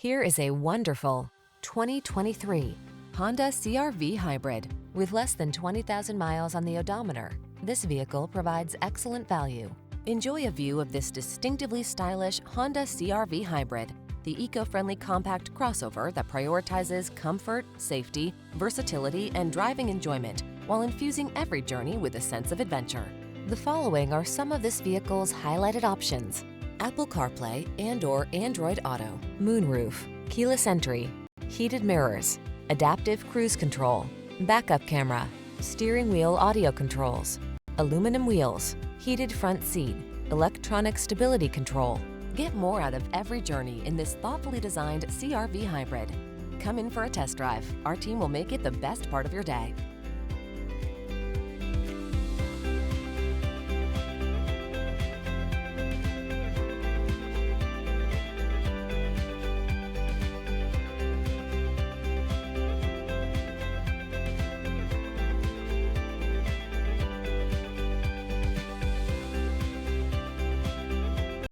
Here is a wonderful 2023 Honda CR-V Hybrid. With less than 20,000 miles on the odometer, this vehicle provides excellent value. Enjoy a view of this distinctively stylish Honda CR-V Hybrid, the eco-friendly compact crossover that prioritizes comfort, safety, versatility, and driving enjoyment while infusing every journey with a sense of adventure. The following are some of this vehicle's highlighted options: Apple CarPlay and/or Android Auto, moonroof, keyless entry, heated mirrors, adaptive cruise control, backup camera, steering wheel audio controls, aluminum wheels, heated front seat, electronic stability control. Get more out of every journey in this thoughtfully designed CR-V Hybrid. Come in for a test drive. Our team will make it the best part of your day.